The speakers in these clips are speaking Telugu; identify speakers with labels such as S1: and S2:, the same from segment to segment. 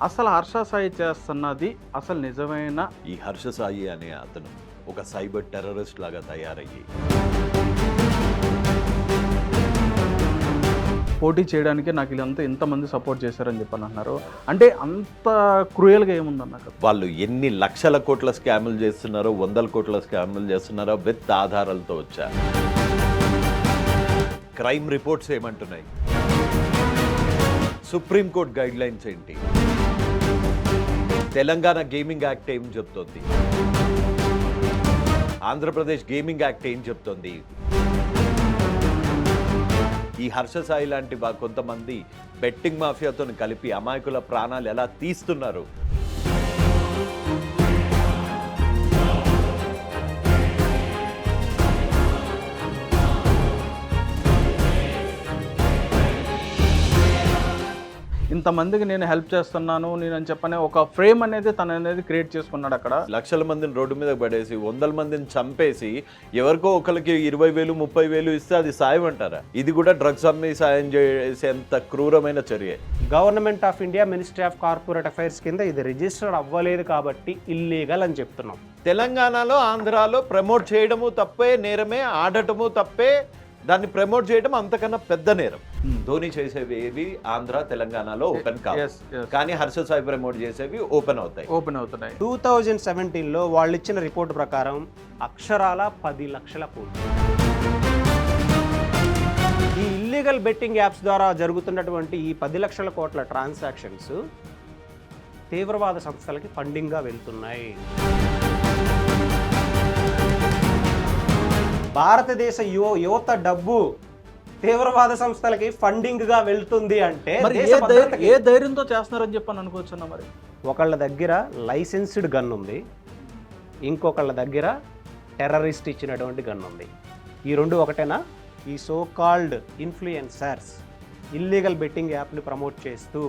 S1: అసలు హర్ష సాయి చేస్తున్నది అసలు నిజమైన
S2: ఈ హర్ష సాయి అనే అతను ఒక సైబర్ టెర్రరిస్ట్ లాగా తయారయ్యి
S1: పోటీ చేయడానికి నాకు ఇదంతా ఇంతమంది సపోర్ట్ చేశారని చెప్పని అన్నారు. అంటే అంత క్రూయల్గా ఏముందన్న అక్కడ?
S2: వాళ్ళు ఎన్ని లక్షల కోట్ల స్కాములు చేస్తున్నారో, వందల కోట్ల స్కాములు చేస్తున్నారో విత్ ఆధారాలతో వచ్చారు. క్రైమ్ రిపోర్ట్స్ ఏమంటున్నాయి, సుప్రీంకోర్టు గైడ్ లైన్స్ ఏంటి, తెలంగాణ గేమింగ్ యాక్ట్ ఏం చెప్తోంది, ఆంధ్రప్రదేశ్ గేమింగ్ యాక్ట్ ఏం చెప్తోంది. ఈ హర్ష సాయి లాంటి కొంతమంది బెట్టింగ్ మాఫియాతో కలిపి అమాయకుల ప్రాణాలు ఎలా తీస్తున్నారు.
S1: ఇంతమందికి నేను హెల్ప్ చేస్తున్నాను నేను అని చెప్పనే ఒక ఫ్రేమ్ అనేది తను అనేది క్రియేట్ చేసుకున్నాడు. అక్కడ
S2: లక్షల మందిని రోడ్డు మీద పడేసి, వందల మందిని చంపేసి, ఎవరికో ఒకరికి 20,000 30,000 ఇస్తే అది సాయం అంటారా? ఇది కూడా డ్రగ్స్ అమ్మి సాయం చేసేంత క్రూరమైన చర్య.
S3: Government of India ministry of corporate affairs కింద ఇది రిజిస్టర్డ్ అవ్వలేదు కాబట్టి ఇల్లీగల్ అని చెప్తున్నాం.
S2: తెలంగాణలో, ఆంధ్రాలో ప్రమోట్ చేయడము తప్పే, నేరమే. ఆడటము తప్పే, దాన్ని ప్రమోట్ చేయడం అంతకన్నా పెద్ద నేరం. ధోని చేసేవి ఏవి ఆంధ్ర తెలంగాణలో ఓపెన్ కాదు, కానీ హర్ష సాయి ప్రమోట్ చేసేవి ఓపెన్ అవుతాయి.
S3: 2017లో వాళ్ళు ఇచ్చిన రిపోర్ట్ ప్రకారం అక్షరాల 10 లక్షల కోట్లు ఈ ఇల్లీగల్ బెట్టింగ్ యాప్స్ ద్వారా జరుగుతున్నటువంటి ఈ 10 లక్షల కోట్ల ట్రాన్సాక్షన్స్ తీవ్రవాద సంస్థలకి ఫండింగ్గా వెళ్తున్నాయి. భారతదేశ యువత డబ్బు తీవ్రవాద సంస్థలకి ఫండింగ్ గా వెళ్తుంది అంటే
S1: ఏ ధైర్యంతో చేస్తున్నారని చెప్పని అనుకోవచ్చున్నా? మరి
S3: ఒకళ్ళ దగ్గర లైసెన్స్డ్ గన్ ఉంది, ఇంకొకళ్ళ దగ్గర టెర్రరిస్ట్ ఇచ్చినటువంటి గన్ ఉంది. ఈ రెండు ఒకటేనా? ఈ so called influencers illegal betting యాప్ని ప్రమోట్ చేస్తూ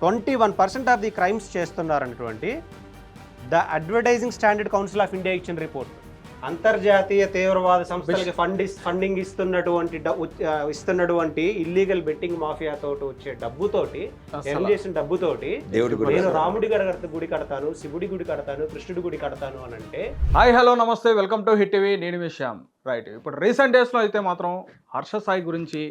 S3: 21% ఆఫ్ ది క్రైమ్స్ చేస్తున్నారన్నటువంటి the advertising standard council of India ఇచ్చిన రిపోర్ట్. అంతర్జాతీయ తీవ్రవాద సంస్థలకి ఫండింగ్ ఇస్తున్నటువంటి ఇల్లీగల్ బెట్టింగ్ మాఫియాతో వచ్చే డబ్బుతోటి, ఎర్న్ చేసిన డబ్బుతోటి నేను రాముడి గుడి కడతాను, శివుడి గుడి కడతాను, కృష్ణుడి గుడి కడతాను అని అంటే.
S1: హాయ్ హలో నమస్తే, వెల్కమ్ టు హిట్ టీవీ. నేను మీ శ్యామ్. రైట్, ఇప్పుడు రీసెంట్ డేస్లో అయితే మాత్రం హర్ష సాయి గురించి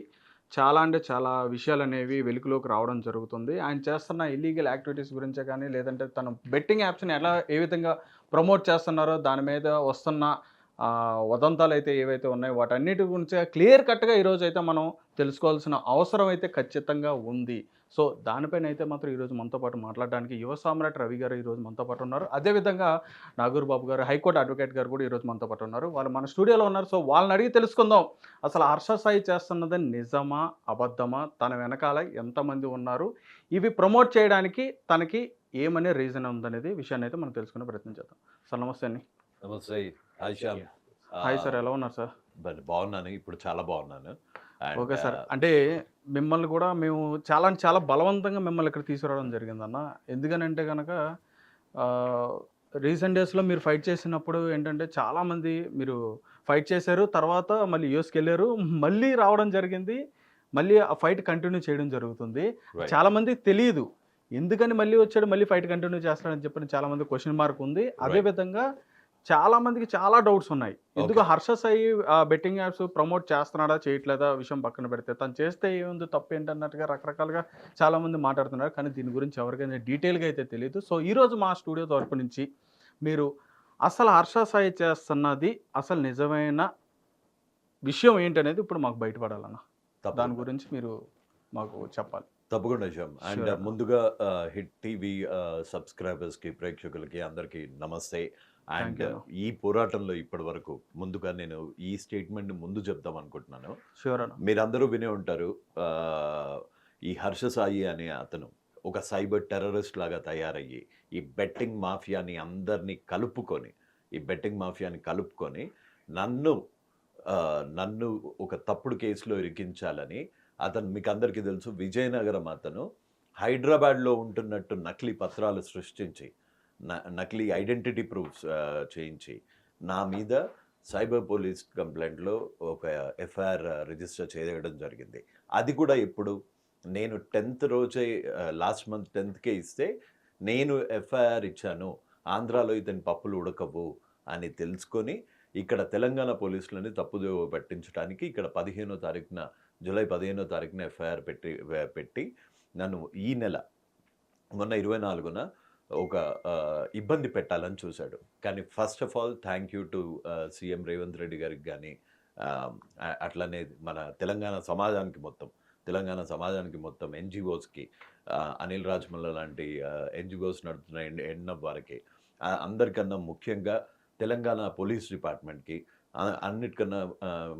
S1: చాలా అంటే చాలా విషయాలు అనేవి వెలుగులోకి రావడం జరుగుతుంది. ఆయన చేస్తున్న ఇల్లీగల్ యాక్టివిటీస్ గురించే కానీ, లేదంటే తను బెట్టింగ్ యాప్స్ని ఏ విధంగా ప్రమోట్ చేస్తున్నారో దాని మీద వస్తున్న వదంతాలు అయితే ఏవైతే ఉన్నాయో వాటన్నిటి గురించి క్లియర్ కట్గా ఈరోజు అయితే మనం తెలుసుకోవాల్సిన అవసరం అయితే ఖచ్చితంగా ఉంది. సో దానిపైన అయితే మాత్రం ఈరోజు మనతో పాటు మాట్లాడడానికి యువ సామ్రాట్ రవి గారు ఈరోజు మనతో పాటు ఉన్నారు. అదేవిధంగా నాగూర్ బాబు గారు, హైకోర్టు అడ్వకేట్ గారు కూడా ఈరోజు మనతో పాటు ఉన్నారు. వాళ్ళు మన స్టూడియోలో ఉన్నారు. సో వాళ్ళని అడిగి తెలుసుకుందాం, అసలు హర్ష సాయి చేస్తున్నది నిజమా అబద్ధమా, తన వెనకాల ఎంతమంది ఉన్నారు, ఇవి ప్రమోట్ చేయడానికి తనకి ఏమనే రీజన్ ఉందనేది విషయాన్ని అయితే మనం తెలుసుకునే ప్రయత్నం చేద్దాం. సార్ నమస్తే అండి.
S2: నమస్తే. హాయ్ శ్యామ్.
S1: హాయ్ సార్, ఎలా ఉన్నారు సార్?
S2: బాగున్నాను, ఇప్పుడు చాలా బాగున్నాను.
S1: ఓకే సార్, అంటే మిమ్మల్ని కూడా మేము చాలా బలవంతంగా మిమ్మల్ని ఇక్కడ తీసుకురావడం జరిగిందన్న. ఎందుకనంటే కనుక రీసెంట్ డేస్లో మీరు ఫైట్ చేసినప్పుడు ఏంటంటే చాలామంది మీరు ఫైట్ చేశారు, తర్వాత మళ్ళీ యూఎస్కి వెళ్ళారు, మళ్ళీ రావడం జరిగింది, మళ్ళీ ఆ ఫైట్ కంటిన్యూ చేయడం జరుగుతుంది. చాలామందికి తెలియదు ఎందుకని మళ్ళీ వచ్చాడు, మళ్ళీ ఫైట్ కంటిన్యూ చేస్తాడని చెప్పని చాలామంది క్వశ్చన్ మార్క్ ఉంది. అదేవిధంగా చాలామందికి చాలా డౌట్స్ ఉన్నాయి. ఎందుకు Harsha Sai betting apps promote చేస్తున్నాడా చేయట్లేదా విషయం పక్కన పెడితే, తను చేస్తే ఏముంది తప్పు ఏంటన్నట్టుగా రకరకాలుగా చాలామంది మాట్లాడుతున్నారు. కానీ దీని గురించి ఎవరికైనా డీటెయిల్గా అయితే తెలియదు. సో ఈరోజు మా స్టూడియో తరపు నుంచి మీరు అసలు హర్ష సాయి చేస్తున్నది అసలు నిజమైన విషయం ఏంటనేది ఇప్పుడు మాకు బయటపడాలన్న. దాని గురించి మీరు మాకు చెప్పాలి.
S2: తప్పకుండా శ్యామ్. అండ్ ముందుగా హిట్ టీవీ సబ్స్క్రైబర్స్కి, ప్రేక్షకులకి అందరికీ నమస్తే. అండ్ ఈ పోరాటంలో ఇప్పటి వరకు ముందుగా నేను ఈ స్టేట్మెంట్ ముందు చెప్దాం అనుకుంటున్నాను. మీరందరూ వినే ఉంటారు, ఈ హర్ష సాయి అనే అతను ఒక సైబర్ టెర్రరిస్ట్ లాగా తయారయ్యి ఈ బెట్టింగ్ మాఫియాని అందరినీ కలుపుకొని నన్ను ఒక తప్పుడు కేసులో ఇరికించాలని అతను, మీకు అందరికీ తెలుసు, విజయనగరం అతను హైదరాబాద్లో ఉంటున్నట్టు నకిలీ పత్రాలు సృష్టించి, నకిలీ ఐడెంటిటీ ప్రూఫ్స్ చేయించి నా మీద సైబర్ పోలీస్ కంప్లైంట్లో ఒక ఎఫ్ఐఆర్ రిజిస్టర్ చేయడం జరిగింది. అది కూడా ఇప్పుడు నేను 10th రోజే లాస్ట్ మంత్ 10th ఇస్తే నేను ఎఫ్ఐఆర్ ఇచ్చాను, ఆంధ్రాలో ఇతని పప్పులు ఉడకవు అని తెలుసుకొని ఇక్కడ తెలంగాణ పోలీసులని తప్పుదోవ పట్టించడానికి ఇక్కడ 15వ తారీఖున జూలై 15వ తారీఖున ఎఫ్ఐఆర్ పెట్టి నన్ను ఈ నెల మొన్న 24న ఒక ఇబ్బంది పెట్టాలని చూశాడు. కానీ first of all thank you to CM Revanth Reddy గారికి కానీ అట్లనే మన తెలంగాణ సమాజానికి మొత్తం ఎన్జిఓస్కి, అనిల్ రాజ్మల్ల లాంటి ఎన్జిఓస్ నడుపుతున్న ఎన్నో వారికి, అందరికన్నా ముఖ్యంగా తెలంగాణ పోలీస్ డిపార్ట్మెంట్కి, అన్నిటికన్నా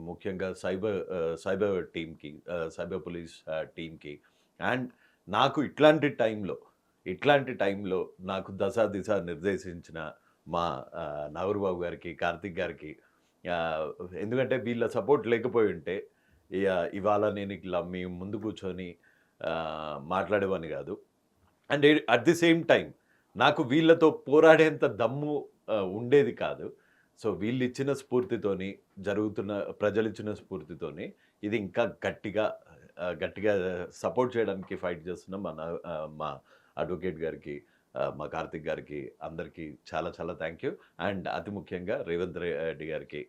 S2: ముఖ్యంగా సైబర్ టీమ్కి, సైబర్ పోలీస్ టీమ్కి, అండ్ నాకు ఇట్లాంటి టైంలో నాకు దిశ నిర్దేశించిన మా నాగూర్బాబు గారికి, కార్తిక్ గారికి, ఎందుకంటే వీళ్ళ సపోర్ట్ లేకపోయి ఉంటే ఇవాళ నేను ఇలా మీ ముందు కూర్చొని మాట్లాడేవాడిని కాదు. And at the same time నాకు వీళ్ళతో పోరాడేంత దమ్ము ఉండేది కాదు. సో వీళ్ళు ఇచ్చిన స్ఫూర్తితోని, ప్రజలు ఇచ్చిన స్ఫూర్తితోని ఇది ఇంకా గట్టిగా సపోర్ట్ చేయడానికి ఫైట్ చేస్తున్న మా అడ్వకేట్ గారికి, మా కార్తిక్ గారికి, అందరికీ చాలా చాలా థ్యాంక్ యూ. అండ్ అతి ముఖ్యంగా రేవంత్ రెడ్డి గారికి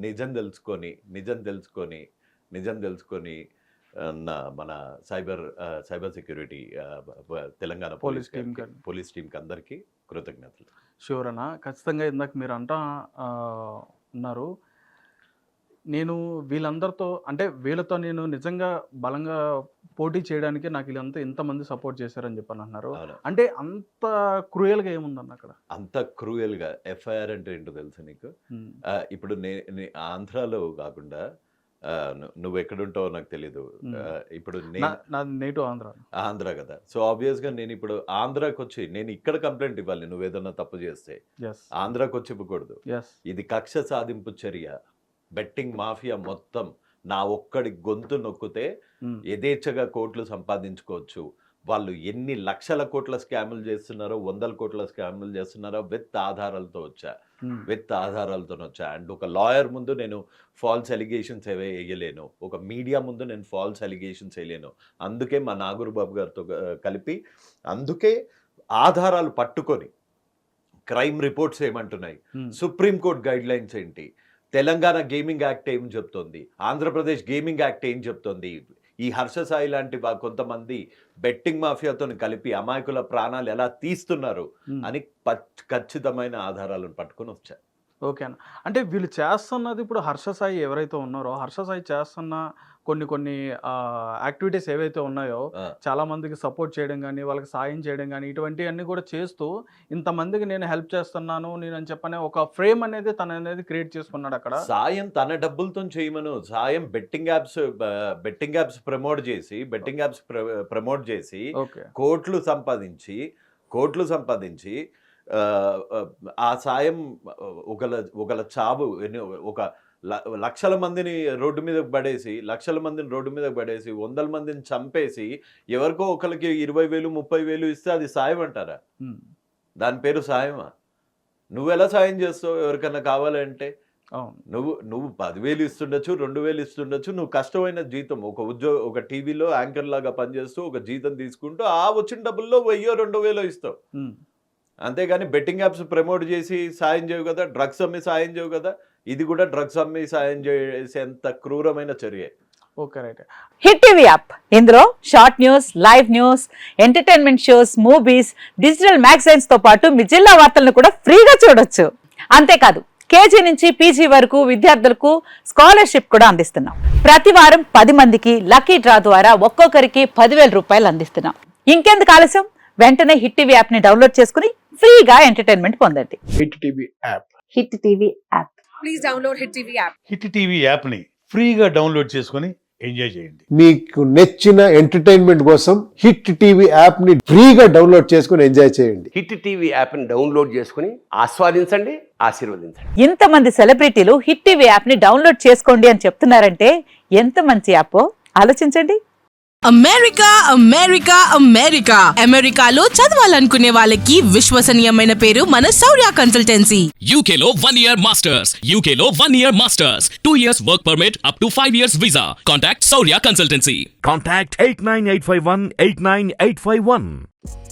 S2: నిజం తెలుసుకొని మన సైబర్ సెక్యూరిటీ తెలంగాణ పోలీస్ టీంకి అందరికీ కృతజ్ఞతలు.
S1: షూర్ అన్న, ఖచ్చితంగా ఇందాక మీరు ఉన్నారు, నేను వీళ్ళందరితో అంటే వీళ్ళతో నేను నిజంగా బలంగా పోటీ చేయడానికి నాకు వీళ్ళంతా ఇంతమంది సపోర్ట్ చేశారని చెప్పని అన్నారు. అంటే అంత క్రూయల్గా ఏముందన్న అక్కడ?
S2: అంత క్రూయల్గా ఎఫ్ఐఆర్ అంటే ఏంటో తెలుసు నీకు? ఇప్పుడు ఆంధ్రాలో కాకుండా నువ్వు ఎక్కడుంటావో నాకు తెలీదు. ఇప్పుడు
S1: నేటివ్
S2: ఆంధ్ర కదా. సో ఆబ్వియస్గా నేను ఇప్పుడు ఆంధ్రాకి వచ్చి నేను ఇక్కడ కంప్లైంట్ ఇవ్వాలి, నువ్వు ఏదన్నా తప్పు చేస్తే ఆంధ్రాకి వచ్చి ఇవ్వకూడదు. ఇది కక్ష సాధింపు చర్య. బెట్టింగ్ మాఫియా మొత్తం నా ఒక్కడి గొంతు నొక్కితే యథేచ్ఛగా కోట్లు సంపాదించుకోవచ్చు. వాళ్ళు ఎన్ని లక్షల కోట్ల స్కాములు చేస్తున్నారో, 100 కోట్ల స్కాములు చేస్తున్నారో విత్ ఆధారాలతో వచ్చా. అండ్ ఒక లాయర్ ముందు నేను ఫాల్స్ ఎలిగేషన్స్ వేయలేను, ఒక మీడియా ముందు నేను ఫాల్స్ ఎలిగేషన్స్ వేయలేను. అందుకే మా నాగూర్బాబు గారితో కలిపి, అందుకే ఆధారాలు పట్టుకొని క్రైమ్ రిపోర్ట్స్ ఏమంటున్నాయి, సుప్రీంకోర్టు గైడ్ లైన్స్ ఏంటి, తెలంగాణ గేమింగ్ యాక్ట్ ఏం చెప్తోంది, ఆంధ్రప్రదేశ్ గేమింగ్ యాక్ట్ ఏం చెప్తోంది, ఈ హర్ష సాయి లాంటి కొంతమంది బెట్టింగ్ మాఫియాతో కలిపి అమాయకుల ప్రాణాలు ఎలా తీస్తున్నారు అని ఖచ్చితమైన ఆధారాలను పట్టుకొని వచ్చారు.
S1: ఓకే అన్న, అంటే వీళ్ళు చేస్తున్నది ఇప్పుడు హర్ష సాయి ఎవరైతే ఉన్నారో, హర్ష సాయి చేస్తున్న కొన్ని యాక్టివిటీస్ ఏవైతే ఉన్నాయో, చాలా మందికి సపోర్ట్ చేయడం కానీ, వాళ్ళకి సాయం చేయడం కానీ, ఇటువంటివన్నీ కూడా చేస్తూ ఇంతమందికి నేను హెల్ప్ చేస్తున్నాను నేను అని చెప్పనే ఒక ఫ్రేమ్ అనేది తన అనేది క్రియేట్ చేసుకున్నాడు. అక్కడ
S2: సాయం తన డబ్బులతో చేయమను, సాయం బెట్టింగ్ యాప్స్ ప్రమోట్ చేసి కోట్లు సంపాదించి ఆ సాయం ఒకళ్ళ చావు, ఒక లక్షల మందిని రోడ్డు మీదకి పడేసి 100 మందిని చంపేసి ఎవరికో ఒకరికి 20,000 30,000 ఇస్తే అది సాయం అంటారా? దాని పేరు సాయమా? నువ్వెలా సాయం చేస్తావు ఎవరికన్నా కావాలంటే? నువ్వు 10,000 ఇస్తుండొచ్చు, 2,000 ఇస్తుండొచ్చు, నువ్వు కష్టమైన జీతం, ఒక టీవీలో యాంకర్ లాగా పనిచేస్తూ ఒక జీతం తీసుకుంటూ ఆ వచ్చిన డబ్బుల్లో 1,000 2,000 ఇస్తావు. అంతేగాని బెట్టింగ్ యాప్స్ ప్రమోట్ చేసి సాయం చేయవు కదా, డ్రగ్స్ అమ్మి సాయం చేయవు కదా. ఇది కూడా డ్రగ్స్ అమ్మి సాయం చేసేంత క్రూరమైన చర్య.
S1: Okay right.
S4: Hit TV app, ఇందులో short news, live news, entertainment shows, movies, digital magazines తో పాటు మీ జిల్లా వార్తలను కూడా ఫ్రీగా చూడొచ్చు. అంతేకాదు కేజీ నుంచి పీజీ వరకు విద్యార్థులకు స్కాలర్షిప్ కూడా అందిస్తున్నాం. ప్రతి వారం 10 మందికి లక్కీ డ్రా ద్వారా ఒక్కొక్కరికి 10,000 రూపాయలు అందిస్తున్నాం. ఇంకెందుకు ఆలస్యం, వెంటనే హిట్ టీవీ యాప్ ని డౌన్లోడ్ చేసుకుని ఫ్రీగా ఎంటర్టైన్మెంట్ పొందండి.
S5: Hit TV app.
S4: Hit TV app.
S6: Please download hit TV app.
S5: Hit TV app ని ఫ్రీగా డౌన్లోడ్ చేసుకుని ఎంజాయ్ చేయండి.
S7: మీకు నచ్చిన ఎంటర్టైన్మెంట్ కోసం హిట్ టీవీ యాప్ ని ఫ్రీగా డౌన్లోడ్ చేసుకుని ఎంజాయ్ చేయండి.
S8: హిట్ టీవీ యాప్ ని డౌన్లోడ్ చేసుకుని ఆస్వాదించండి, ఆశీర్వదించండి.
S4: ఇంతమంది సెలబ్రిటీలు హిట్ టీవీ యాప్ ని డౌన్లోడ్ చేసుకోండి అని చెప్తున్నారంటే ఎంత మంచి యాప్ ఆలోచించండి.
S9: అమెరికా అమెరికా అమెరికా అమెరికాలో చదవాలనుకునే వాళ్ళకి విశ్వసనీయమైన పేరు మన శౌర్య consultancy.
S10: UK Law 1 Year Masters. UK Law 1 Year Masters. 2 years work permit up to 5 years visa. Contact Saurya Consultancy.
S11: Contact 89851 89851.